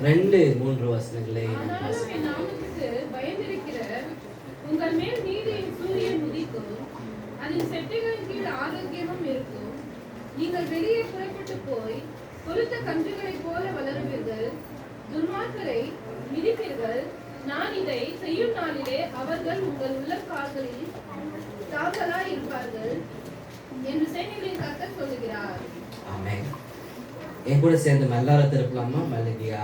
2-3 வசனங்களை உங்கள் மேல் நீதியின் சூரியன் உதிக்கும், அதன் செட்டைகளின் கீழ் ஆரோக்கியமும் இருக்கும். நீங்கள் வெளியே புறப்பட்டு போய் கொழுத்த கன்றுகளைப் போல வளருவீர்கள், துன்மார்க்கரை மிதிப்பீர்கள். நான் இதை செய்யும் நாளிலே அவர்கள் உங்கள் உள்ளக்கால்களில் தாக்கலாய் இருப்பார்கள் என்று சேனைகளின் கர்த்தர் சொல்லுகிறார். ஆமென். என் கூட சேர்ந்து எல்லாரும் திருப்பலாமா? மல்லிகையா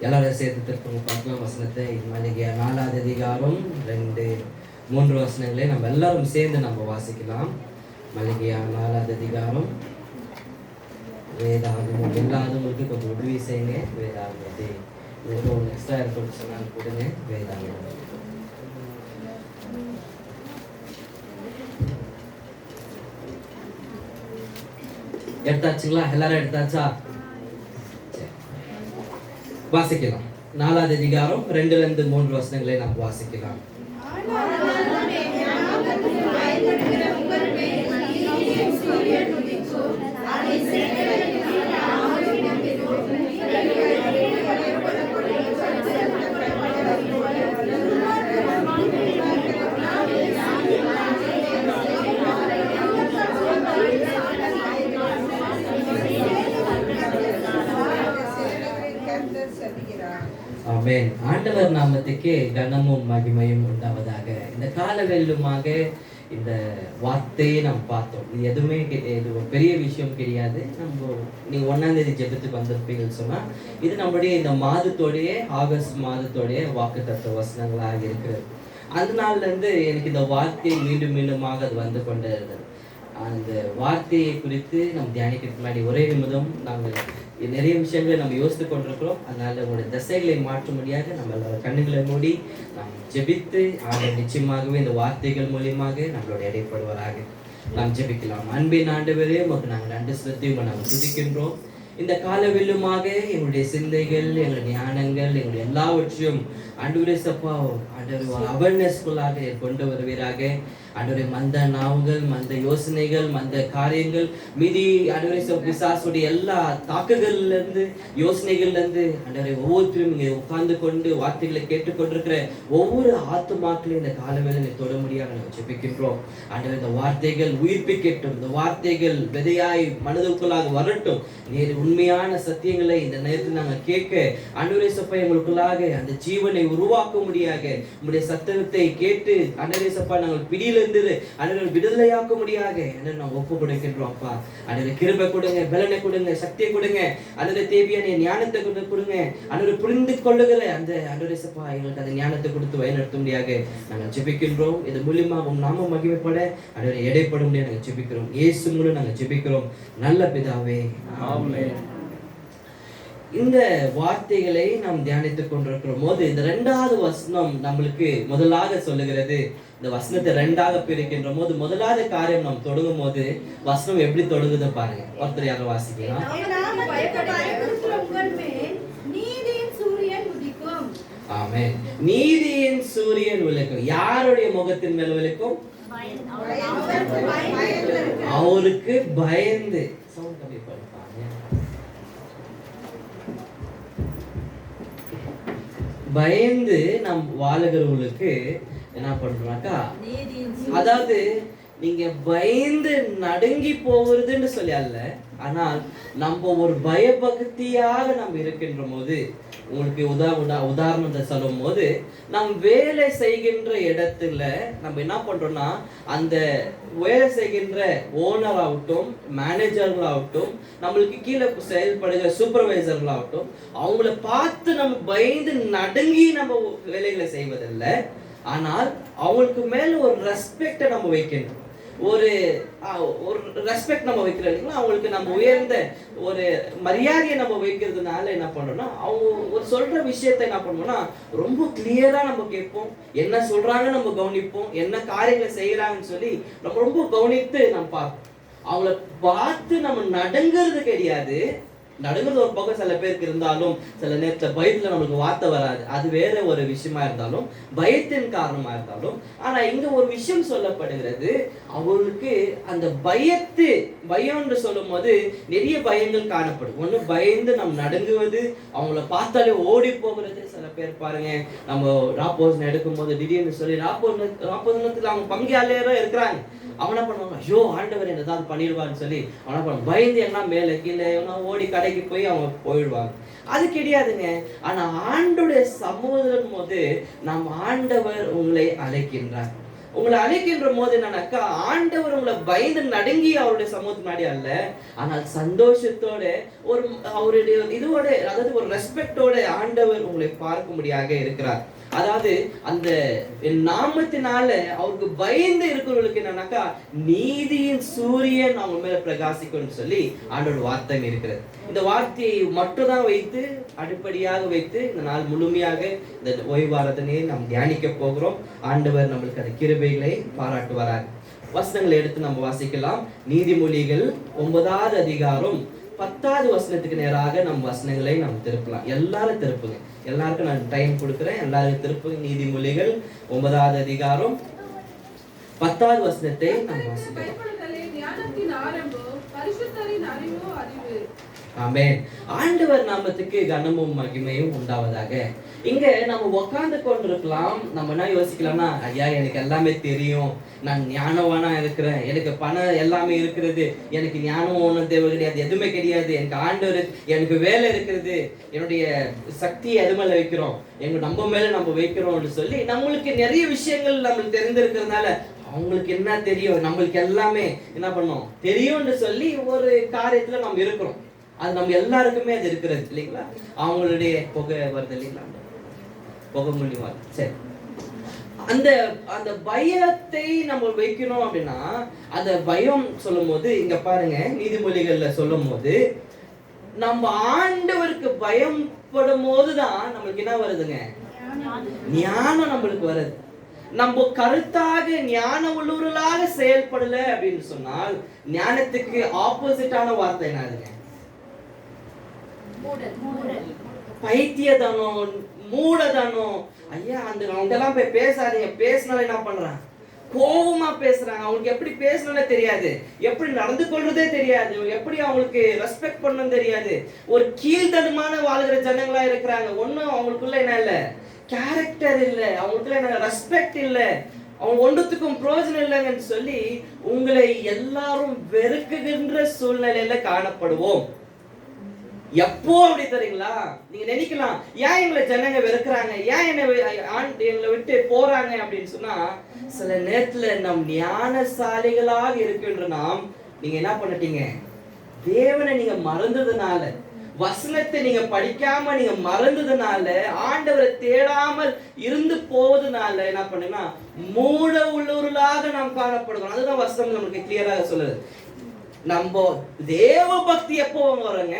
எல்லாரும் சேர்த்து திருப்பங்க பார்க்கலாம் வசனத்தை. மல்லிகையா 4வது அதிகாரம் 2-3 வசனங்களை நம்ம எல்லாரும் சேர்ந்து நம்ம வாசிக்கலாம். மல்லிகையா 4வது அதிகாரம். வேதாகமம் இல்லாதவங்களுக்கு கொஞ்சம் உதவி செய்யுங்க. வேதாகமத்தை ஒன்று எக்ஸ்ட்ரா இருக்குன்னு சொன்னாலும் கொடுங்க. வேதாகமம் எடுத்தாச்சுங்களா? எல்லாரும் எடுத்தாச்சா? வாசிக்கலாம். 4வது அதிகாரம் 2-3 வசனங்களை நாம் வாசிக்கலாம். ஆமென். ஆண்டவர் நாமத்துக்கு கனமும் மகிமையும் உண்டாவதாக. இந்த காலவெல்லுமாக இந்த வார்த்தையை நாம் பார்த்தோம். இது எதுவுமே இது ஒரு பெரிய விஷயம் கிடையாது. நம்ம நீங்க 1ஆம் தேதி ஜெபத்துக்கு வந்திருப்பீங்கன்னு சொன்னா இது நம்முடைய இந்த மாதத்தோடைய ஆகஸ்ட் மாதத்தோடைய வாக்குத்தத்த வசனங்களாக இருக்கிறது. அந்த நாள்ல இருந்து எனக்கு இந்த வார்த்தை மீண்டும் மீண்டுமாக அது வந்து கொண்டே இருந்தது. அந்த வார்த்தையை குறித்து நம்ம தியானிக்கிறதுக்கு முன்னாடி ஒரே நிமிடம் நாங்கள் நிறைய விஷயங்களை நம்ம யோசித்து கொண்டிருக்கிறோம். அதனால உங்களுடைய திசைகளை மாற்ற முடியாது. நம்ம கண்ணுகளை மூடி நாம் ஜெபித்து ஆண்டவர் நிச்சயமாகவே இந்த வார்த்தைகள் மூலியமாக நம்மளோட இடைப்படுவராக நாம் ஜெபிக்கலாம். அன்பின் ஆண்டவரே, உமக்கு நாங்கள் நன்றி செலுத்தி உங்களை நாங்கள் துதிக்கின்றோம். இந்த காலவெல்லுமாக எங்களுடைய சிந்தைகள், எங்களுடைய ஞானங்கள், எங்களுடைய எல்லாவற்றையும் ஆண்டவரே சப்பா ஆண்டவர் அவேர்னஸ்குள்ளாக கொண்டு வருவீராக. ஆண்டவரே மந்த நாவுகள், மந்த யோசனைகள், மந்த காரியங்கள் மீதி ஆண்டவரே பிசாசுடைய எல்லா தாக்குகள்ல இருந்து யோசனைகள்ல இருந்து ஆண்டவரே ஒவ்வொருத்தரும் இங்கே உட்கார்ந்து கொண்டு வார்த்தைகளை கேட்டுக்கொண்டிருக்கிற ஒவ்வொரு ஆத்துமாக்களையும் இந்த காலவேளை தொட முடியாத நாங்கள் ஜெபிக்கின்றோம். ஆண்டவரே இந்த வார்த்தைகள் உயிர்ப்பிக்கட்டும். இந்த வார்த்தைகள் விதையாய் மனதுக்குள்ளாக வரட்டும். நீர் உண்மையான சத்தியங்களை இந்த நேரத்தில் நாங்கள் கேட்க ஆண்டவரே சப்பா எங்களுக்குள்ளாக அந்த ஜீவனை உருவாக்க முடியாக உங்களுடைய சத்தத்தை கேட்டு ஆண்டவரே சப்பா நாங்கள் பிடியிலிருந்து ஆண்டவரை விடுதலையாக்க முடியாக என்று நாங்கள் ஒப்பு கொடுக்கின்றோம். அப்பா ஆண்டவரை கிருபை கொடுங்க, பலனை கொடுங்க, சக்தியை கொடுங்க. ஆண்டவரை தேவையான ஞானத்தை கொடுங்க. ஆண்டவரை புரிந்து கொள்ளுகிற அந்த ஆண்டவரே சப்பா எங்களுக்கு அந்த ஞானத்தை கொடுத்து வழிநடத்த முடியாக நாங்கள் ஜெபிக்கின்றோம். இது மூலியமா உம் நாம மகிமைப்பட ஆண்டவரை எடைப்பட முடியாது நாங்கள் ஜெபிக்கிறோம். இயேசு மூலம் நாங்கள் ஜெபிக்கிறோம் நல்ல பிதாவே, ஆமென். இந்த வார்த்தைகளை நாம் தியானித்துக் கொண்டிருக்கிறோம் போது இந்த 2வது வசனம் நம்மளுக்கு முதலாக சொல்லுகிறது. இந்த வசனத்தை 2ஆக பிரிக்கின்ற போது முதலாவது காரியம் நாம் தொடங்கும் போது வசனம் எப்படி தொடங்குது பாருங்க. ஒருத்தர் யாரும் வாசிக்கலாம். ஆமென். நீதியின் சூரியன் விளக்கும். யாருடைய முகத்தின் மேல் விளக்கும்? அவருக்கு பயந்து. சவுண்ட் கம்மி பண்ணுங்க. பயந்து நம் வாழுகிறவர்களுக்கு என்ன பண்றோம்னாக்கா, அதாவது நீங்க பயந்து நடுங்கி போகிறதுன்னு சொல்லி அல்ல, ஆனால் நம்ம ஒரு பயபக்தியாக நம்ம இருக்கின்ற போது உங்களுக்கு உதாரணத்தை சொல்லும் போது நம் வேலை செய்கின்ற இடத்துல நம்ம என்ன பண்றோம்னா அந்த வேலை செய்கின்ற ஓனர் ஆகட்டும், மேனேஜர்களாகட்டும், நம்மளுக்கு கீழே செயல்படுகிற சூப்பர்வைசர்களாகட்டும், அவங்கள பார்த்து நம்ம பயந்து நடுங்கி நம்ம வேலைகளை செய்வதில்லை. ஆனால் அவங்களுக்கு மேல ஒரு ரெஸ்பெக்டை நம்ம வைக்கணும். ஒரு ரெஸ்பெக்ட் நம்ம வைக்கிறோம் இல்லைங்களா, அவங்களுக்கு நம்ம உயர்ந்த ஒரு மரியாதையை நம்ம வைக்கிறதுனால என்ன பண்றோம்னா அவங்க ஒரு சொல்ற விஷயத்தை என்ன பண்ணுவோம்னா ரொம்ப கிளியரா நம்ம கேட்போம். என்ன சொல்றாங்கன்னு நம்ம கவனிப்போம். என்ன காரியங்களை செய்யறாங்கன்னு சொல்லி நம்ம ரொம்ப கவனித்து நம்ம பார்ப்போம். அவங்கள பார்த்து நம்ம நடுங்கிறது கிடையாது. நடுங்கிறது ஒரு பக்கம் சில பேருக்கு இருந்தாலும், சில நேரத்துல பயத்துல நமக்கு வார்த்தை வராது, அது வேற ஒரு விஷயமா இருந்தாலும், பயத்தின் காரணமா இருந்தாலும், ஆனா இங்க ஒரு விஷயம் சொல்லப்படுகிறது, அவர்களுக்கு அந்த பயம் என்று சொல்லும் போது நிறைய பயங்கள் காணப்படும். ஒண்ணு பயந்து நம் நடுங்குவது, அவங்கள பார்த்தாலே ஓடி போகிறது. சில பேர் பாருங்க, நம்ம ராப்போசனை எடுக்கும் போது திடீர்னு சொல்லி ராப்போசனத்துல அவங்க பங்காளியரா இருக்கிறாங்க, அவன் என்ன பண்ணுவாங்க, ஐயோ ஆண்டவர் என்ன ஏதாவது பண்ணிடுவான்னு சொல்லி அவன பண்ணுவாங்க, பயந்து என்ன மேலே கீழே ஓடி கடைக்கு போய் அவங்க போயிடுவாங்க. அது கிடையாதுங்க. ஆனா ஆண்டோடைய சமூகத்தின் போது நம் ஆண்டவர் உங்களை அழைக்கின்றார். உங்களை அழைக்கின்ற போது என்னன்னாக்கா, ஆண்டவர் உங்களை பயந்து நடுங்கி அவருடைய சமூகத்துக்கு முன்னாடி அல்ல, ஆனால் சந்தோஷத்தோட ஒரு அவருடைய இதோட, அதாவது ஒரு ரெஸ்பெக்டோட ஆண்டவர் உங்களை பார்க்கும்படியாக இருக்கிறார். அதாவது அந்த நாமத்தினால அவருக்கு பயந்து இருக்கிறவர்களுக்கு என்னன்னாக்கா, நீதியின் சூரியன் அவங்க மேல பிரகாசிக்கும் சொல்லி ஆண்டோட வார்த்தை இருக்கிறது. இந்த வார்த்தையை மட்டும் தான் வைத்து, அடிப்படையாக வைத்து இந்த நாள் முழுமையாக இந்த ஓய்வாரத்தினை நாம் தியானிக்க போகிறோம். ஆண்டவர் நம்மளுக்கு அந்த கிருபைகளை பாராட்டுவாராக. வசனங்களை எடுத்து நம்ம வாசிக்கலாம். நீதிமொழிகள் 9வது அதிகாரம் 10வது வசனத்துக்கு நேராக நம் வசனங்களை நாம் திருப்பலாம். எல்லாரும் திருப்புங்க, எல்லாருக்கும் நான் டைம் கொடுக்குறேன், எல்லாரும் திருப்புங்க. நீதிமொழிகள் 9வது அதிகாரம் 10வது வசனத்தை நாம் வாசிக்கலாம். ஆமென். ஆண்டவர் நாமத்துக்கு கனமும் மகிமையும் உண்டாவதாக. இங்க நம்ம உட்கார்ந்து கொண்டிருக்கலாம், நம்ம என்ன யோசிக்கலாம்னா, ஐயா எனக்கு எல்லாமே தெரியும், நான் ஞானவானா இருக்கிறேன், எனக்கு பணம் எல்லாமே இருக்கிறது, எனக்கு ஞானம் ஒன்றும் தேவை கிடையாது, எதுவுமே கிடையாது, எனக்கு ஆண்டவர், எனக்கு வேலை இருக்கிறது, என்னுடைய சக்தியை எது மேல வைக்கிறோம், எங்க நம்ம மேல நம்ம வைக்கிறோம்னு சொல்லி நம்மளுக்கு நிறைய விஷயங்கள் நம்மளுக்கு தெரிந்திருக்கிறதுனால, அவங்களுக்கு என்ன தெரியும், நம்மளுக்கு எல்லாமே என்ன பண்ணோம் தெரியும்னு சொல்லி ஒரு காரியத்துல நம்ம இருக்கிறோம். அது நம்ம எல்லாருக்குமே அது இருக்கிறது இல்லைங்களா? அவங்களுடைய புகை வருது இல்லைங்களா, புகை மூலியமா. சரி, அந்த அந்த பயத்தை நம்ம வைக்கணும் அப்படின்னா, அந்த பயம் சொல்லும் போது இங்க பாருங்க, நீதிமொழிகள்ல சொல்லும் போது நம்ம ஆண்டவருக்கு பயப்படும் போதுதான் நம்மளுக்கு என்ன வருதுங்க, ஞானம் நம்மளுக்கு வருது. நம்ம கருத்தாக ஞான உள்ளவர்களாக செயல்படல அப்படின்னு சொன்னால், ஞானத்துக்கு ஆப்போசிட்டான வார்த்தை என்னதுங்க, பைத்தியதானம், மூடதானம். ஐயா அந்த அவங்கெல்லாம் போய் பேசாதீங்க, பேசினால என்ன பண்றாங்க, கோபமா பேசுறாங்க, அவங்களுக்கு எப்படி பேசணும்னே தெரியாது, எப்படி நடந்து கொள்றதே தெரியாது, எப்படி அவங்களுக்கு ரெஸ்பெக்ட் பண்ணணும் தெரியாது, ஒரு கீழ்த்தனமான வாழ்கிற ஜனங்களா இருக்கிறாங்க. ஒன்னும் அவங்களுக்குள்ள என்ன இல்ல, கேரக்டர் இல்ல, அவங்களுக்குள்ள என்ன ரெஸ்பெக்ட் இல்ல, அவங்க ஒன்றுத்துக்கும் பிரயோஜனம் இல்லைன்னு சொல்லி உங்களை எல்லாரும் வெறுக்குகின்ற சூழ்நிலையில காணப்படுவோம். எப்போ அப்படி தெரியுங்களா? நீங்க நினைக்கலாம், ஏன் எங்களை ஜனங்க வெறுக்கிறாங்க, ஏன் எங்களை விட்டு போறாங்க அப்படின்னு சொன்னா, சில நேரத்துல நம் ஞானசாலிகளாக இருக்கின்ற நாம், நீங்க என்ன பண்ணிட்டீங்க, தேவனை நீங்க மறந்ததுனால, வசனத்தை நீங்க படிக்காம நீங்க மறந்ததுனால, ஆண்டவரை தேடாமல் இருந்து போவதுனால என்ன பண்ணுன்னா, மூட உள்ளவர்களாக நாம் காணப்படுகிறோம். அதுதான் வசனம் நமக்கு கிளியராக சொல்லுது. நம்ம தேவ பக்தி எப்போ வருங்க,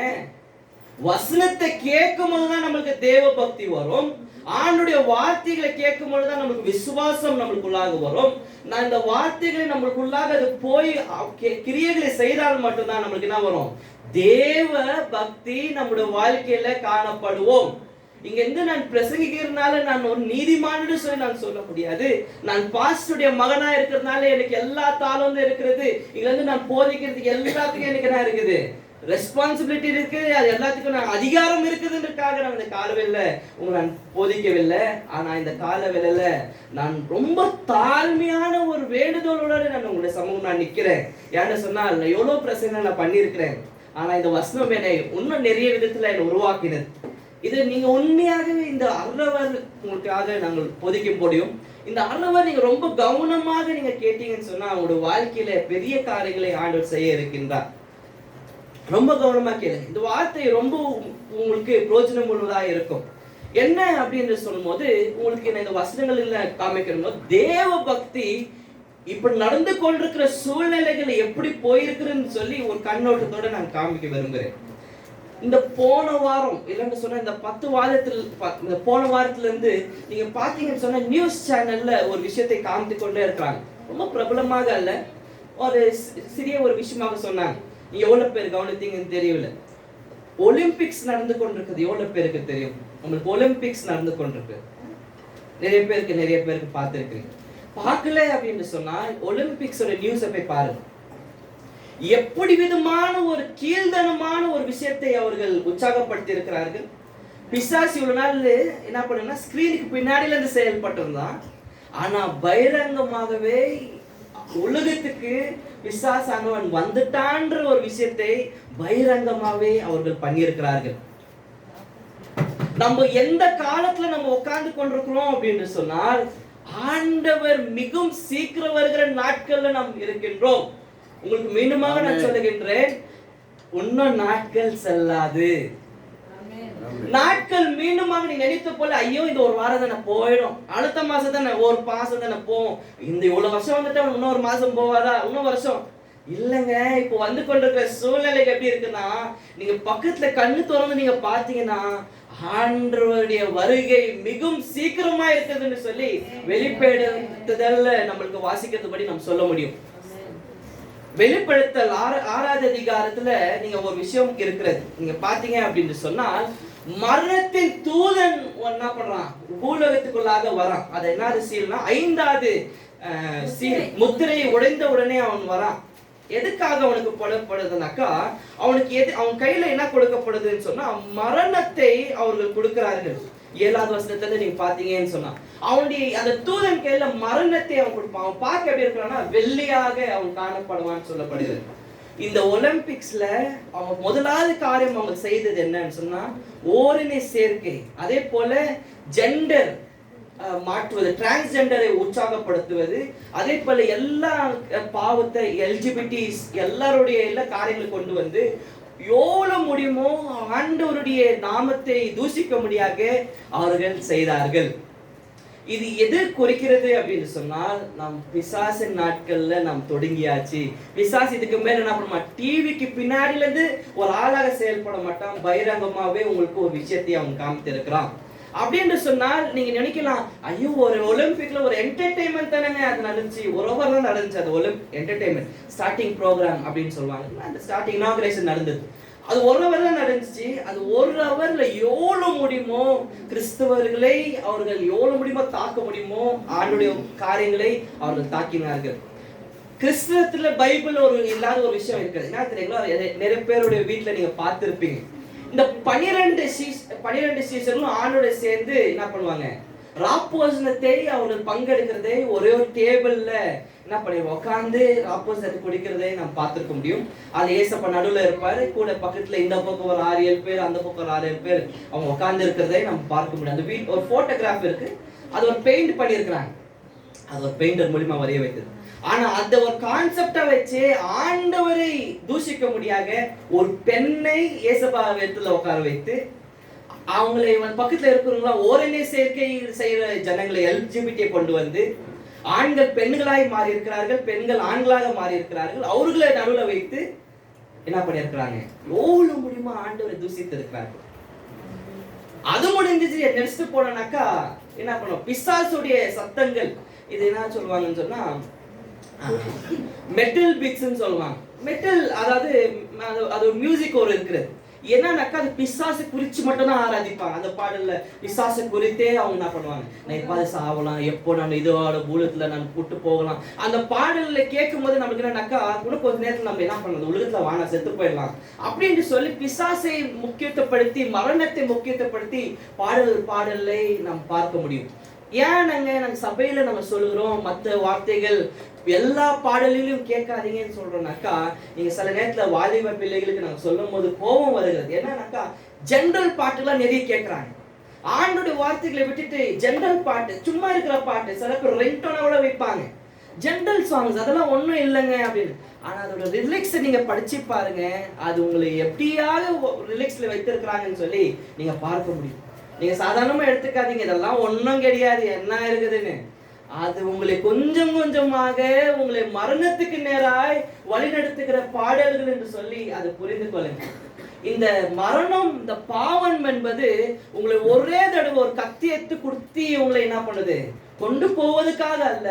வசனத்தை கேட்கும் போதுதான் நம்மளுக்கு தேவ பக்தி வரும். ஆண்டுடைய வார்த்தைகளை கேட்கும் பொழுதுதான் நமக்கு விசுவாசம் நம்மளுக்குள்ளாக வரும். நான் இந்த வார்த்தைகளை நம்மளுக்குள்ளாக அது போய் கிரியைகளை செய்தால் மட்டும்தான் நம்மளுக்கு என்ன வரும், தேவ பக்தி நம்முடைய வாழ்க்கையில காணப்படுவோம். இங்க இருந்து நான் பிரசங்கிக்கிறதுனால நான் ஒரு நீதிமான்னு சொல்லி நான் சொல்ல முடியாது. நான் பாஸ்டருடைய மகனா இருக்கிறதுனால எனக்கு எல்லா தாளமும் இருக்கிறது. இங்க இருந்து நான் போதிக்கிறதுக்கு எல்லாத்துக்கும் எனக்கு என்ன இருக்குது, ரெஸ்பான்சிபிலிட்டி இருக்கு, அது எல்லாத்துக்கும் நான் அதிகாரம் இருக்குதுன்றதுக்காக நான் இந்த காலவேளையில உங்களை நான் போதிக்கவில்லை. ஆனா இந்த காலவேளையில நான் ரொம்ப தாழ்மையான ஒரு வேண்டுதலோட நான் உங்களுடைய சமூகம் நான் நிக்கிறேன். ஏன்னு சொன்னா, நான் எவ்வளவு பிரச்சனை நான் பண்ணியிருக்கிறேன், ஆனா இந்த வசனம் என்னை இன்னும் நிறைய விதத்துல என்னை உருவாக்கினது. இது நீங்க உண்மையாகவே இந்த அறவர் உங்களுக்காக நாங்கள் போதிக்க முடியும். இந்த அறவர் நீங்க ரொம்ப கவனமாக நீங்க கேட்டீங்கன்னு சொன்னா, உங்களுடைய வாழ்க்கையில பெரிய காரியங்களை ஆண்டவர் செய்ய இருக்கின்றார். ரொம்ப கவனமா கேளுங்க. இந்த வார்த்தை ரொம்ப உங்களுக்கு பிரயோஜனம் உள்ளதா இருக்கும். என்ன அப்படின்னு சொல்லும் போது, உங்களுக்கு இந்த வசனங்கள்ல காமிக்கணும் போது, தேவ பக்தி இப்படி நடந்து கொண்டிருக்கிற சூழ்நிலைகள் எப்படி போயிருக்குன்னு சொல்லி ஒரு கண்ணோட்டத்தோட நான் காமிக்க விரும்புகிறேன். இந்த போன வாரம் இல்லைன்னு சொன்னா, இந்த 10 வாரத்தில் போன வாரத்துல இருந்து நீங்க பாத்தீங்கன்னு சொன்னா, நியூஸ் சேனல்ல ஒரு விஷயத்தை காமித்து கொண்டே இருக்கிறாங்க. ரொம்ப பிரபலமாக அல்ல, ஒரு சிறிய ஒரு விஷயமாக சொன்னாங்க. நீங்க எவ்வளவு பேர் கவனித்தீங்கன்னு தெரியல. ஒலிம்பிக்ஸ் நடந்து கொண்டிருக்குது. எவ்வளவு பேருக்கு தெரியும்? உங்களுக்கு ஒலிம்பிக்ஸ் நடந்து கொண்டிருக்கு. நிறைய பேருக்கு பார்த்துருக்கீங்க. பார்க்கல அப்படின்னு சொன்னால் ஒலிம்பிக்ஸோட நியூஸை போய் பாருங்க. எப்படி விதமான ஒரு கீழ்த்தனமான ஒரு விஷயத்தை அவர்கள் உற்சாகப்படுத்தி இருக்கிறார்கள். பிசாசு இவ்வளவு நாள் என்ன பண்ணுன்னா ஸ்கிரீனுக்கு பின்னாடில இருந்து செயல்பட்டிருந்தான். ஆனா பகிரங்கமாகவே உலகத்துக்கு பிசாசானவன் வந்துட்டான்ற ஒரு விஷயத்தை பகிரங்கமாவே அவர்கள் பண்ணியிருக்கிறார்கள். நம்ம எந்த காலத்துல நம்ம உட்கார்ந்து கொண்டிருக்கிறோம் அப்படின்னு சொன்னால், ஆண்டவர் மிகவும் சீக்கிரம் வருகிற நாட்கள்ல நாம் இருக்கின்றோம். உங்களுக்கு மீண்டுமாக நான் சொல்லுகின்றேன், இன்னும் நாட்கள் செல்லாது. நாட்கள் மீண்டுமாக நீ நினைத்த போல, ஐயோ இந்த ஒரு வாரம் தானே போயிடும், அடுத்த மாசம் தானே, ஒரு மாசம் தானே போவோம், இந்த இவ்வளவு வருஷம் வந்துட்டா இன்னொரு மாசம் போவாதா, இன்னும் வருஷம் இல்லைங்க. இப்போ வந்து கொண்டிருக்கிற சூழ்நிலை எப்படி இருக்குன்னா, நீங்க பக்கத்துல கண்ணு திறந்து நீங்க பாத்தீங்கன்னா ஆண்டவருடைய வருகை மிகவும் சீக்கிரமா இருக்குதுன்னு சொல்லி வெளிப்படுத்துதல்ல நம்மளுக்கு வாசிக்கிறதுபடி நம்ம சொல்ல முடியும். வெளிப்படுத்தல் 6வது அதிகாரத்துல நீங்க ஒரு விஷயம் இருக்கிறது. நீங்க பாத்தீங்க அப்படின்னு சொன்னால், மரணத்தின் தூதன் என்ன பண்றான், பூலோகத்துக்குள்ளாக வரான். அது என்னது சீல்னா 5வது சீல், முத்திரையை உடைந்த உடனே அவன் வரான். எதுக்காக அவனுக்கு போடப்படுதுனாக்கா, அவனுக்கு அவன் கையில என்ன கொடுக்கப்படுதுன்னு சொன்னா மரணத்தை அவர்கள் கொடுக்கிறார்கள். 7வது வசனத்துல நீங்க பாத்தீங்கன்னு சொன்னா, அவனுடைய அந்த தூதன் கையில மரணத்தை அவன் கொடுப்பான். அவன் பார்க்க எப்படி இருக்கிறான்னா வெள்ளியாக அவன் காணப்படுவான்னு சொல்லப்படுகிறது. இந்த ஒலிம்பிக்ஸ்ல அவங்க முதலாவது காரியம் அவங்க செய்தது என்னன்னு சொன்னா ஓரினை சேர்க்கை, அதே போல ஜெண்டர் மாற்றுவது, டிரான்ஸ்ஜெண்டரை உற்சாகப்படுத்துவது, அதே போல எல்லா பாவத்தை எல்ஜிபிடிஸ் எல்லாருடைய எல்லா காரியங்களும் கொண்டு வந்து எவ்வளவு முடியுமோ ஆண்டவருடைய நாமத்தை தூஷிக்க முடியாத அவர்கள் செய்தார்கள். இது எது குறிக்கிறது அப்படின்னு சொன்னால், நாம் பிசாசின் நாட்கள்ல நாம் தொடங்கியாச்சு. பிசாசு இதுக்கு மேல என்ன பண்ண, டிவிக்கு பின்னாடில இருந்து ஒரு ஆளாக செயல்பட மாட்டான், பகிரங்கமாவே உங்களுக்கு ஒரு விஷயத்தை அவன் காமித்திருக்கிறான். அப்படின்னு சொன்னால் நீங்க நினைக்கலாம், ஐயோ ஒரு ஒலிம்பிக்ல ஒரு என்டர்டைன்மெண்ட் தானே அது நடந்துச்சு, ஒரு ஓவர் தான் நடந்துச்சு. அது என்டர்டைன்மெண்ட் ஸ்டார்டிங் ப்ரோக்ராம் அப்படின்னு சொல்லுவாங்க. அந்த ஸ்டார்டிங் இனாகுரேஷன் நடந்தது, அது ஒரு ஹவர் தான் நடந்துச்சு. அது ஒரு ஹவர்ல எவ்வளவு முடியுமோ கிறிஸ்தவர்களை அவர்கள் எவ்வளவு முடியுமோ தாக்க முடியுமோ ஆண்டுடைய காரியங்களை அவர்கள் தாக்கினார்கள். கிறிஸ்தவத்துல பைபிள் ஒரு இல்லாத ஒரு விஷயம் இருக்குது. என்ன தெரியுங்களா, நிறைய பேருடைய வீட்டுல நீங்க பார்த்திருப்பீங்க, இந்த 12 சீசர்களும் ஆண்டோட சேர்ந்து என்ன பண்ணுவாங்க, ராப்போசனத்தை அவர்கள் பங்கெடுக்கிறதை ஒரே ஒரு டேபிள்ல என்ன பண்ணி உட்காந்து ராப்போசனத்தை குடிக்கிறதை நாம் பார்த்திருக்க முடியும். அது ஏசப்பா நடுவில் இருப்பாரு, கூட பக்கத்துல இந்த பக்கம் ஒரு 6-7 பேர், அந்த பக்கம் ஒரு 6-7 பேர் அவங்க உட்கார்ந்து இருக்கிறதை நம்ம பார்க்க முடியும். அந்த வீட் ஒரு போட்டோகிராஃப் இருக்கு, அது ஒரு பெயிண்ட் பண்ணியிருக்கிறாங்க, அது ஒரு பெயிண்டர் மூலியமா வரைய வைத்தது. ஆனா அந்த ஒரு கான்செப்டை வச்சு ஆண்டவரை தூஷிக்க முடியாத ஒரு பெண்ணை ஏசப்பா இடத்துல உட்கார வைத்து அவங்களை பக்கத்துல இருக்கிறவங்களா ஓரணை சேர்க்கை செய்யற ஜனங்களை எல்ஜிபிடியை கொண்டு வந்து ஆண்கள் பெண்களாய் மாறி இருக்கிறார்கள், பெண்கள் ஆண்களாக மாறி இருக்கிறார்கள், அவர்களை நடுவில் வைத்து என்ன பண்ணியிருக்கிறாங்க, எவ்வளவு முடியுமா ஆண்டவரை தூஷித்து இருக்கிறார்கள். அது முடிஞ்சிச்சு. நெக்ஸ்ட் போனாக்கா என்ன பண்ணுவோம், பிசாசுடைய சத்தங்கள், இது என்ன சொல்லுவாங்கன்னு சொன்னா மெட்டல் பீட்ஸ்ன்னு சொல்லுவாங்க. மெட்டல் அதாவது அது ஒரு மியூசிக் ஒரு இருக்குது. என்னன்னாக்கா அது பிசாசு குறிச்சு மட்டும் தான் ஆராதிப்பாங்க. அந்த பாடல்ல பிசாசு குறித்தே அவங்க என்ன பண்ணுவாங்க, நான் எப்போ சாவலாம், எப்போ நான் இதோட பூலத்துல நான் கூட்டு போகலாம். அந்த பாடல்ல கேட்கும் போது நமக்கு என்னன்னாக்கா இன்னும் கொஞ்ச நேரத்தில் நம்ம என்ன பண்ணலாம், உலகத்துல வானா செத்து போயிடலாம் அப்படின்னு சொல்லி பிசாசை முக்கியத்துவப்படுத்தி மரணத்தை முக்கியத்துவப்படுத்தி பாடலை நாம் பார்க்க முடியும். ஏன் நாங்க சபையில நம்ம சொல்லுகிறோம் மற்ற வார்த்தைகள் எல்லா பாடலிலும் கேட்காதீங்கன்னு சொல்றோம்னாக்கா, நீங்க சில நேரத்துல வாலிப பிள்ளைகளுக்கு நாங்க சொல்லும் போது கோபம் வருகிறது. என்னன்னாக்கா ஜெனரல் பாட்டுலாம் நிறைய கேட்கறாங்க. ஆண்டோட வார்த்தைகளை விட்டுட்டு ஜெனரல் பாட்டு, சும்மா இருக்கிற பாட்டு, சில பேர் ரிங்டோனோட வைப்பாங்க, ஜெனரல் சாங்ஸ், அதெல்லாம் ஒன்றும் இல்லைங்க அப்படின்னு. ஆனா அதோட ரிலிக்ஸை நீங்க படிச்சு பாருங்க, அது உங்களை எப்படியாவது ரிலிக்ஸ்ல வைத்திருக்கிறாங்கன்னு சொல்லி நீங்க பார்க்க முடியும். நீங்க சாதாரணமா எடுத்துக்காதீங்க, இதெல்லாம் ஒன்றும் கிடையாது என்ன இருக்குதுன்னு. அது உங்களை கொஞ்சம் கொஞ்சமாக உங்களை மரணத்துக்கு நேராய் வழிநடத்துகிற பாடல்கள் என்று சொல்லி அதை புரிந்து கொள்ளுங்க. இந்த மரணம், இந்த பாவம் என்பது உங்களை ஒரே தடவை ஒரு கத்தி எடுத்து குடுத்தி உங்களை என்ன பண்ணுது, கொண்டு போவதுக்காக அல்ல,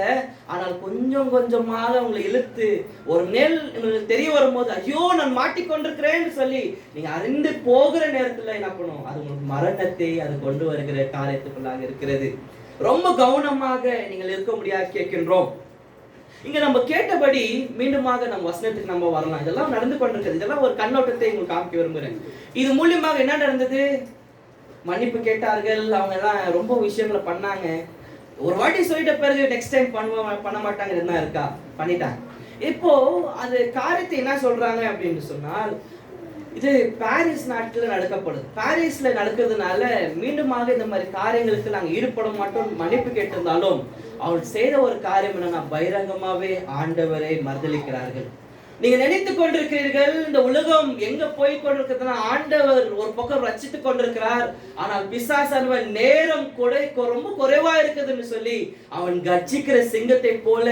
ஆனால் கொஞ்சம் கொஞ்சமாக உங்களை இழுத்து ஒரு நேர் உங்களுக்கு தெரிய வரும்போது ஐயோ நான் மாட்டிக்கொண்டிருக்கிறேன்னு சொல்லி நீங்க அறிந்து போகிற நேரத்துல என்ன பண்ணும், அது உங்களுக்கு மரணத்தை அது கொண்டு வருகிற காரியத்துக்குள்ளாக இருக்கிறது. ரொம்ப கவனமாக நீங்கள் இருக்க முடியாது கேட்கின்றோம். இங்க நம்ம கேட்டபடி மீண்டுமாக நம்ம வசனத்துக்கு நம்ம வரலாம். இதெல்லாம் நடந்து கொண்டிருக்கிறது, இதெல்லாம் ஒரு கண்ணோட்டத்தை உங்களுக்கு காமிக்க விரும்புகிறேன். இது மூலியமாக என்ன நடந்தது? மன்னிப்பு கேட்டார்கள், அவங்க எல்லாம் ரொம்ப விஷயங்களை பண்ணாங்க. ஒரு வாட்டி சொல்லிட்ட பிறகு நெக்ஸ்ட் டைம் பண்ண மாட்டாங்க என்ன இருக்கா, பண்ணிட்டாங்க. இப்போ அது காரியத்தை என்ன சொல்றாங்க அப்படின்னு சொன்னால், இது பாரிஸ் நாட்டில் நடக்கப்படுது. பாரிஸ்ல நடக்கிறதுனால மீண்டுமாக இந்த மாதிரி காரியங்களுக்கு நாங்கள் ஈடுபட மாட்டோம். மன்னிப்பு கேட்டிருந்தாலும் அவர் செய்த ஒரு காரியம் என்னன்னா, பகிரங்கமாவே ஆண்டவரை மறுதலிக்கிறார்கள். நீங்க நினைத்துக் கொண்டிருக்கிறீர்கள் இந்த உலகம் எங்க போய் கொண்டிருக்கிறதுனா, ஆண்டவர் ஒரு பக்கம் ரட்சித்துக் கொண்டிருக்கிறார், ஆனால் பிசாசானவன் நேரம் ரொம்ப குறைவா இருக்குதுன்னு சொல்லி அவன் கர்ஜிக்கிற சிங்கத்தை போல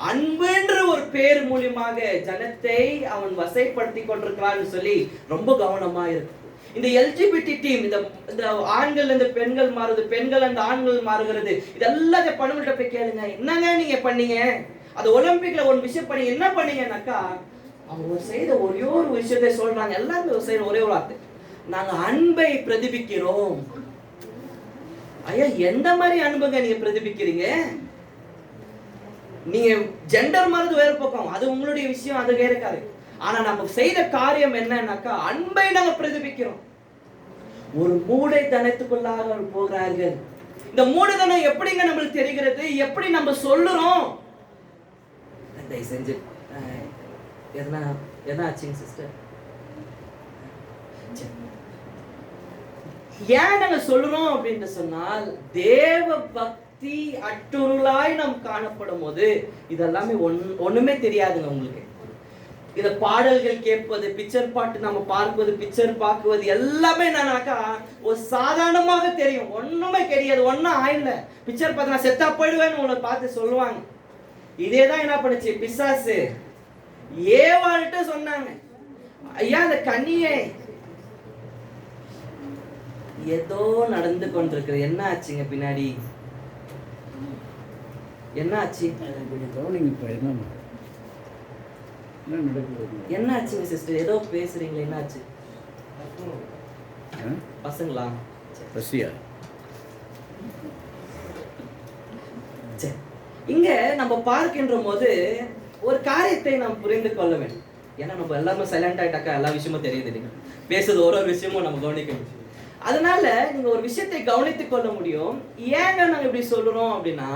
அன்புன்ற ஒரு பேர் மூலியமாக ஜனத்தை அவன் வசைப்படுத்தி கொண்டிருக்கிறான்னு சொல்லி ரொம்ப கவனமா இருக்கு. இந்த எல்ஜிபிடி டீம், இந்த ஆண்கள் இந்த பெண்கள் மாறுது, பெண்கள் அந்த ஆண்கள் மாறுகிறது, இதெல்லாம் இந்த பணங்கள்ட்ட போய் கேளுங்க, என்னங்க நீங்க பண்ணீங்க, அது ஒலிம்பிக்ல ஒரு விஷயம் பண்ணீங்க, என்ன பண்ணீங்கன்னாக்கா அவங்க செய்த ஒரே ஒரு விஷயத்தை சொல்றாங்க. எல்லாருமே செய்யற ஒரே ஒரு வார்த்தை, நாங்க அன்பை பிரதிபிக்கிறோம். ஐயா, எந்த மாதிரி அன்புங்க நீங்க பிரதிபிக்கிறீங்க? நீங்க ஜெண்டர் மாதிரி வேற பக்கம், அது உங்களுடைய விஷயம், அது வேற காரியம். ஆனா நம்ம செய்த காரியம் என்னன்னாக்கா அன்பை நாங்க பிரதிபிக்கிறோம். ஒரு மூடைத்தனத்துக்குள்ளாக போகிறார்கள். இந்த மூடைத்தனம் எப்படிங்க நம்மளுக்கு தெரிகிறது, எப்படி நம்ம சொல்லுறோம்? தயவு செஞ்சு என்ன ஆச்சுங்க சிஸ்டர்? ஏன் நாங்க சொல்றோம் அப்படின்னு சொன்னால், தேவ பக்தி அட்டுருளாய் நாம் காணப்படும் போது இதெல்லாமே ஒண்ணுமே தெரியாதுங்க உங்களுக்கு. இந்த பாடல்கள் கேட்பது, பிக்சர் பாட்டு நம்ம பார்ப்பது, பிக்சர் பார்க்குவது எல்லாமே என்னன்னாக்கா ஒரு சாதாரணமாக தெரியும், ஒண்ணுமே கிடையாது, ஒன்னும் ஆயில்ல. பிக்சர் பார்த்து நான் செத்தா போயிடுவேன்னு உங்களை பார்த்து சொல்லுவாங்க. இதேதான் என்ன பண்ணுச்சு பிசாசு, ஏவாள்கிட்ட சொன்னாங்க, ஐயா அந்த கன்னியே ஏதோ நடந்து கொண்டிருக்கு, என்ன ஆச்சுங்க பின்னாடி, என்ன ஆச்சு, என்ன ஆச்சுங்க சிஸ்டர், ஏதோ பேசுறீங்களே, என்ன ஆச்சு பசங்களா? இங்க நம்ம பார்க்கின்ற போது ஒரு காரியத்தை நாம் புரிந்து கொள்ள வேண்டும். ஏன்னா நம்ம எல்லாருமே சைலண்ட் ஆயிட்டாக்கா எல்லா விஷயமும் தெரியுது இல்லைங்க, பேசுறது ஒரு விஷயமும் நம்ம கவனிக்கணும். அதனால நீங்க ஒரு விஷயத்தை கவனித்துக் கொள்ள முடியும். ஏங்க நாங்க இப்படி சொல்றோம் அப்படின்னா,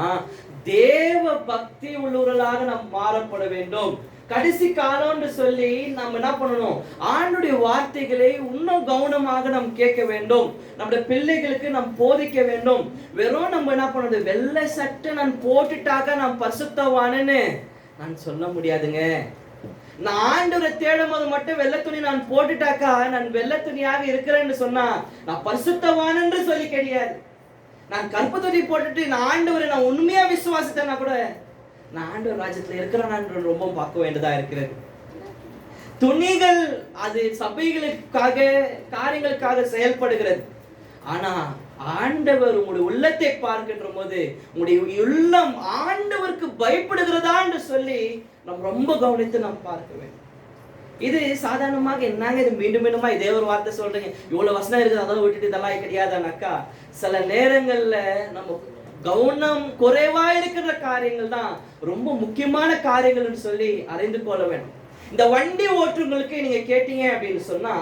தேவ பக்தி உள்ளவர்களாக நாம் மாறப்பட வேண்டும். கடைசி காலம்னு சொல்லி நம்ம என்ன பண்ணணும், ஆண்டுடைய வார்த்தைகளை இன்னும் கவனமாக நாம் கேட்க வேண்டும். நம்முடைய பிள்ளைகளுக்கு நாம் போதிக்க வேண்டும். வெறும் நம்ம என்ன பண்ணது, வெள்ளை சட்டை நான் போட்டுட்டாக்க நான் பரிசுத்தவானன்னு நான் சொல்ல முடியாதுங்க. நான் ஆண்டவரை தேடும் போது மட்டும் வெள்ளை துணி நான் போட்டுட்டாக்கா நான் வெள்ளை துணியாக இருக்கிறேன்னு சொன்னா நான் பரிசுத்தவான் என்று சொல்லி கிடையாது. நான் கருப்பு துணி போட்டுட்டு நான் ஆண்டவரை நான் உண்மையா விசுவாசித்தேன்னா கூட நான் ஆண்டவர் ராஜ்யத்துல இருக்கிறேன் ரொம்ப பார்க்க வேண்டியதா இருக்கிறது. துணிகள் அது சபைகளுக்காக காரியங்களுக்காக செயல்படுகிறது. ஆனா ஆண்டவர் உங்களுடைய உள்ளத்தை பார்க்கின்ற போது உங்களுடைய உள்ளம் ஆண்டவருக்கு பயப்படுகிறதா என்று சொல்லி நாம் ரொம்ப கவனித்து நாம் பார்க்க வேண்டும். இது சாதாரணமாக என்னங்க இது மீண்டும் மீண்டுமா இதே ஒரு வார்த்தை சொல்றீங்க, இவ்வளவு வசனம் இருக்குது அதான் விட்டுட்டு இதெல்லாம் கிடையாதானாக்கா, சில நேரங்கள்ல நம்ம கவனம் குறைவா இருக்கிற காரியங்கள் தான் ரொம்ப முக்கியமான காரியங்கள்னு சொல்லி அறிந்து கொள்ள வேண்டும். இந்த வண்டி ஓட்டுறவங்களுக்கு நீங்க கேட்டீங்க அப்படின்னு சொன்னா,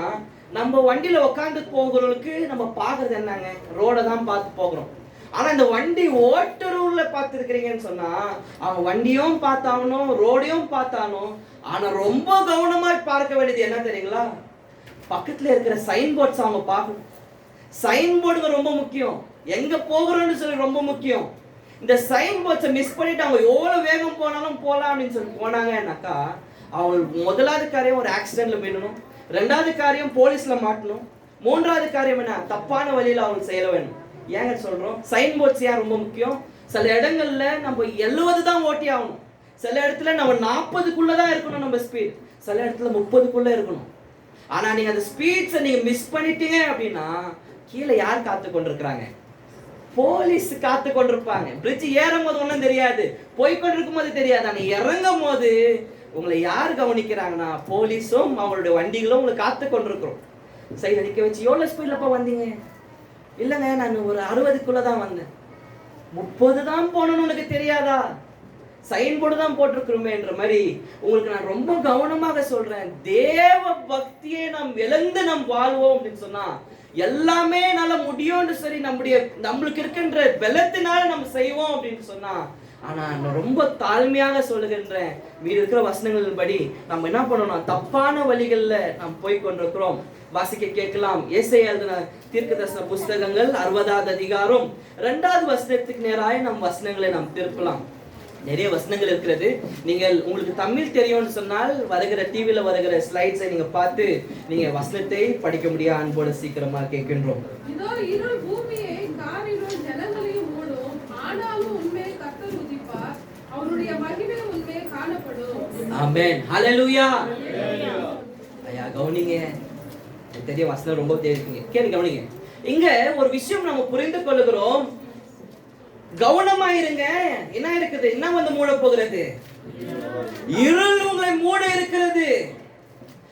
நம்ம வண்டியில உட்காந்து போகிறவங்களுக்கு நம்ம பாக்குறது என்னங்க, ரோட தான் பார்த்து போகிறோம். ஆனா இந்த வண்டி ஓட்டுறவுல பார்த்துருக்கிறீங்கன்னு சொன்னா அவங்க வண்டியும் பார்த்தாகணும், ரோடையும் பார்த்தாலும். ஆனா ரொம்ப கவனமாய் பார்க்க வேண்டியது என்ன தெரியுங்களா, பக்கத்துல இருக்கிற சைன் போர்ட்ஸ் அவங்க பார்க்கணும். சைன் போர்டுங்க ரொம்ப முக்கியம், எங்க போகிறோம்னு சொல்லி ரொம்ப முக்கியம். இந்த சைன் போர்ட்ஸை மிஸ் பண்ணிட்டு அவங்க எவ்வளவு வேகம் போனாலும் போலாம் அப்படின்னு சொல்லி போனாங்கன்னாக்கா அவங்க முதலாவது காரியம் ஒரு ஆக்சிடென்ட்ல போயிடணும், ரெண்டாவது காரியம் போலீஸ்ல மாட்டணும், மூன்றாவது காரியம் என்ன தப்பான வழியில அவங்க செய்ய வேணும். ஏங்க சொல்றோம், சைன் போர்ட்ஸ் ஏன் ரொம்ப முக்கியம்? சில இடங்கள்ல நம்ம 70 தான் ஓட்டி ஆகணும், சில இடத்துல நம்ம 40க்குள்ளதான் இருக்கணும் நம்ம ஸ்பீட், சில இடத்துல 30க்குள்ள இருக்கணும். ஆனா நீங்க அந்த ஸ்பீட்ஸை நீங்க மிஸ் பண்ணிட்டீங்க அப்படின்னா கீழே யார் காத்து கொண்டிருக்கிறாங்க? போலீஸ் காத்து கொண்டிருப்பாங்க. பிரிட்ஜ் ஏறும் போது ஒன்றும் தெரியாது, போய் கொண்டிருக்கும் போது தெரியாது. ஆனால் இறங்கும் போது உங்களை யார் கவனிக்கிறாங்கன்னா போலீஸும் அவங்களுடைய வண்டிகளும் உங்களை காத்து கொண்டிருக்கிறோம். சைடு அடிக்க வச்சு எவ்வளோ ஸ்பீட்லப்பா வந்தீங்க? இல்லைங்க நான் ஒரு 60க்குள்ள தான் வந்தேன். 30 தான் போகணும்னு உனக்கு தெரியாதா? சைன் போர்டு தான் போட்டிருக்கிறோமேன்ற மாதிரி உங்களுக்கு நான் ரொம்ப கவனமாக சொல்றேன். தேவ பக்தியை நாம் இழந்து நாம் வாழ்வோம் அப்படின்னு சொன்னா எல்லாமே என்னால முடியும்னு சொல்லி நம்மளுக்கு இருக்கின்ற பலத்தினால நம்ம செய்வோம் அப்படின்னு சொன்னா, ஆனா நான் ரொம்ப தாழ்மையாக சொல்லுகின்றேன், மீது இருக்கிற வசனங்களின் படி நம்ம என்ன பண்ணணும், தப்பான வழிகள்ல நாம் போய் கொண்டிருக்கிறோம். வாசிக்க கேட்கலாம். ஏசாயா எழுதின தீர்க்கதரிசன புஸ்தகங்கள் 60வது அதிகாரம் 2வது வசனத்துக்கு நேராக நம் வசனங்களை நாம் திருப்பலாம். நிறைய வசனங்கள் இருக்கிறது. நீங்கள் உங்களுக்கு தமிழ் தெரியும்னு சொன்னால் வருகிற டிவில வருகிற ஸ்லைட்ஸை நீங்க பார்த்து நீங்க வசனத்தை படிக்க முடியாது. அன்போடு சீக்கிரமா கேட்கின்றோம். இதோ இருள் பூமியை காரிருள் ஜனங்களையும் மூடும், ஆனாலும் உண்மையை கர்த்தர் உதிப்பார், அவருடைய மகிமை உண்மையை காணப்படும். ஆமென். ஹல்லேலூயா. ஐயா கவனிங்க, தெரிய வசனம் ரொம்ப தெரியுங்க, கேளுங்க கவனிங்க. இங்க ஒரு விஷயம் நம்ம புரிந்து கொள்ளுகிறோம். கவனமாயிருங்க. என்ன இருக்குது? என்ன வந்து மூட போகிறது? இருள் உங்களை மூட இருக்கிறது.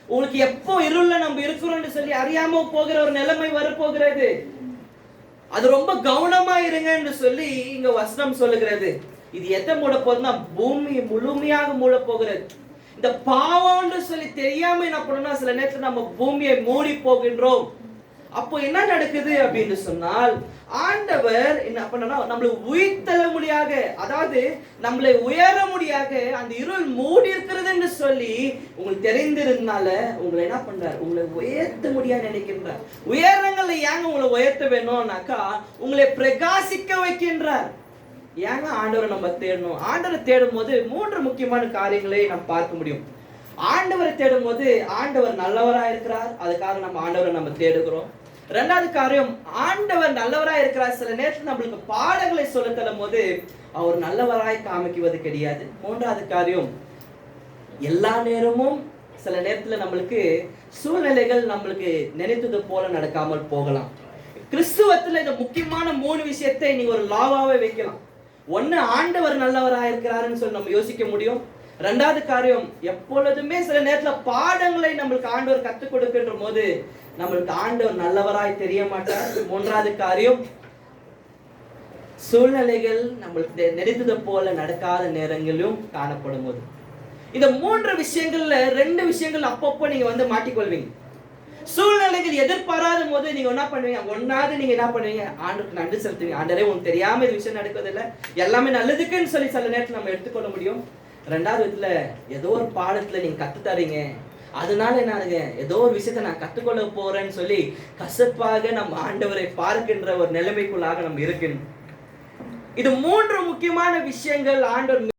உங்களுக்கு எப்போ இருள்ல நம்ம இருக்கிறோம்னு சொல்லி அறியாம போகிற ஒரு நிலைமை வரப்போகிறது. அது ரொம்ப கவனமா இருங்கன்னு சொல்லி இங்க வசனம் சொல்லுகிறது. இது எதை மூட போகுதுன்னா பூமி முழுமையாக மூட போகிறது. இந்த பாவம்னு சொல்லி தெரியாம என்ன பண்ணணும்னா சில நேரத்துல நம்ம பூமியை மூடி போகின்றோம். அப்போ என்ன நடக்குது அப்படின்னு சொன்னால் ஆண்டவர் என்ன பண்ணா நம்மளை உயிர்த்தெழ முடியாக, அதாவது நம்மளை உயர முடியாக அந்த இருள் மூடி இருக்கிறது என்று சொல்லி உங்களுக்கு தெரிந்திருந்தால உங்களை என்ன பண்றார், உங்களை உயர்த்த முடியாது நினைக்கின்றார். உயரங்களை ஏங்க உங்களை உயர்த்த வேணும்னாக்கா உங்களை பிரகாசிக்க வைக்கின்றார். ஏங்க ஆண்டவரை நம்ம தேடணும்? ஆண்டவரை தேடும் போது 3 முக்கியமான காரியங்களை நம்ம பார்க்க முடியும். ஆண்டவரை தேடும் போது ஆண்டவர் நல்லவரா இருக்கிறார், அதுக்காக நம்ம ஆண்டவரை நம்ம தேடுகிறோம். 2வது காரியம், ஆண்டவர் நல்லவராய் இருக்கிறார். சில நேரத்தில் நம்மளுக்கு பாடங்களை சொல்ல தரும் போது அவர் நல்லவராய் காமிக்குவது கிடையாது. 3வது காரியம், எல்லா நேரமும் சில நேரத்துல நம்மளுக்கு சூழ்நிலைகள் நம்மளுக்கு நினைத்தது போல நடக்காமல் போகலாம். கிறிஸ்துவத்துல இந்த முக்கியமான 3 விஷயத்தை நீங்க ஒரு லாவாவே வைக்கலாம். ஒண்ணு, ஆண்டவர் நல்லவராய் இருக்கிறாருன்னு சொல்லி நம்ம யோசிக்க முடியும். 2வது காரியம், எப்பொழுதுமே சில நேரத்துல பாடங்களை நம்மளுக்கு ஆண்டவர் கற்றுக் கொடுக்கின்ற போது நம்மளுக்கு ஆண்டவர் நல்லவராய் தெரிய மாட்டார். 3வது காரியம், சூழ்நிலைகள் நம்மளுக்கு நினைத்தது போல நடக்காத நேரங்களிலும் காணப்படும் போது. இந்த 3 விஷயங்கள்ல 2 விஷயங்கள் அப்பப்போ நீங்க வந்து மாட்டிக்கொள்வீங்க. சூழ்நிலைகள் எதிர்பாராத போது நீங்க என்ன பண்ணுவீங்க? ஒன்னாவது நீங்க என்ன பண்ணுவீங்க? ஆண்டவருக்கு நன்றி செலுத்துவீங்க. ஆண்டவரே உனக்கு தெரியாம இது விஷயம் நடக்குதில்லை, எல்லாமே நல்லதுக்குன்னு சொல்லி சில நேரத்தில் நம்ம எடுத்துக்கொள்ள முடியும். 2வது விதத்துல ஏதோ ஒரு பாடத்துல நீங்க கத்து தரீங்க, அதனால என்ன ஆகுங்க, ஏதோ ஒரு விஷயத்த நான் கத்துக்கொள்ள போறேன்னு சொல்லி கசப்பாக நம்ம ஆண்டவரை பார்க்கின்ற ஒரு நிலைமைக்குள்ளாக நம்ம இருக்கின்றோம். இது 3 முக்கியமான விஷயங்கள் ஆண்டவர்